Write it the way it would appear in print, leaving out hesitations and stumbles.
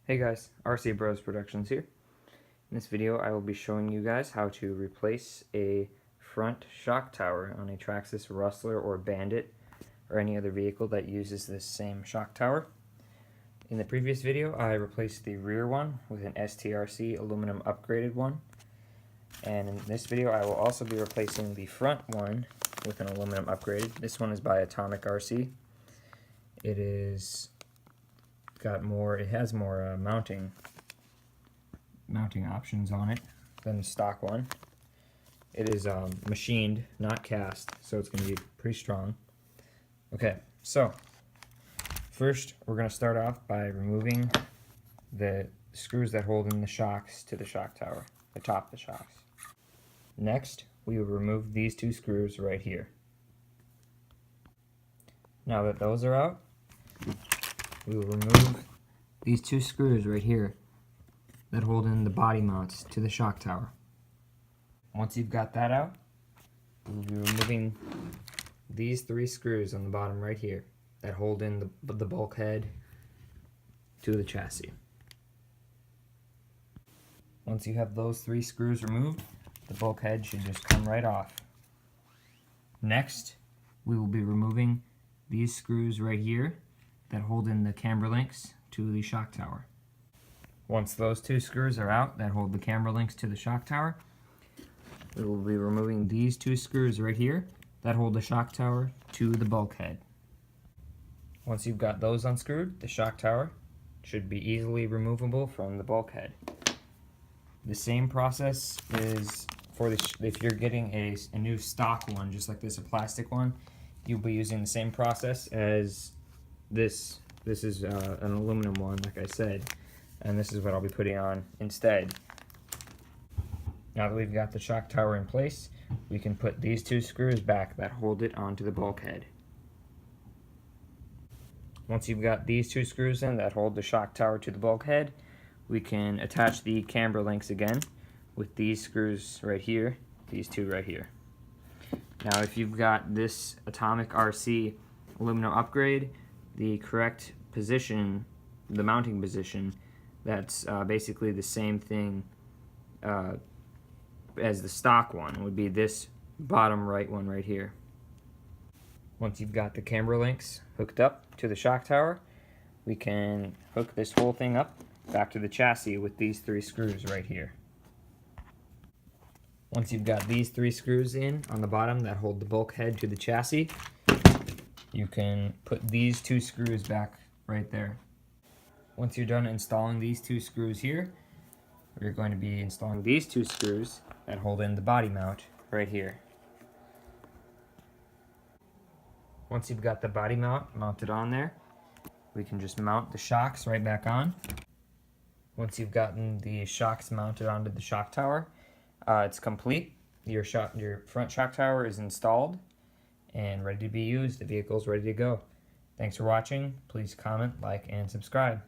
Hey guys, RC Bros Productions here. In this video I will be showing you guys how to replace a front shock tower on a Traxxas Rustler or Bandit or any other vehicle that uses this same shock tower. In the previous video I replaced the rear one with an STRC aluminum upgraded one, and in this video I will also be replacing the front one with an aluminum upgraded. This one is by Atomik RC. It has more mounting options on it than the stock one. It is machined, not cast, so it's going to be pretty strong. Okay, so first we're going to start off by removing the screws that hold in the shocks to the shock tower, the top of the shocks. Next, we will remove these two screws right here. Now that those are out, we will remove these two screws right here that hold in the body mounts to the shock tower. Once you've got that out, we'll be removing these three screws on the bottom right here that hold in the bulkhead to the chassis. Once you have those three screws removed, the bulkhead should just come right off. Next, we will be removing these screws right here that hold in the camber links to the shock tower. Once those two screws are out that hold the camber links to the shock tower, we will be removing these two screws right here that hold the shock tower to the bulkhead. Once you've got those unscrewed, the shock tower should be easily removable from the bulkhead. The same process is for if you're getting a new stock one, just like this, a plastic one, you'll be using the same process as this. This is an aluminum one, like I said, and this is what I'll be putting on instead. Now that we've got the shock tower in place, we can put these two screws back that hold it onto the bulkhead. Once you've got these two screws in that hold the shock tower to the bulkhead, we can attach the camber links again with these screws right here, these two right here. Now if you've got this Atomik RC aluminum upgrade, the correct position, the mounting position, that's basically the same thing as the stock one, would be this bottom right one right here. Once you've got the camber links hooked up to the shock tower, we can hook this whole thing up back to the chassis with these three screws right here. Once you've got these three screws in on the bottom that hold the bulkhead to the chassis, you can put these two screws back right there. Once you're done installing these two screws here, we're going to be installing these two screws that hold in the body mount right here. Once you've got the body mount mounted on there, we can just mount the shocks right back on. Once you've gotten the shocks mounted onto the shock tower, it's complete. Your front shock tower is installed and ready to be used. The vehicle's ready to go. Thanks for watching. Please comment, like, and subscribe.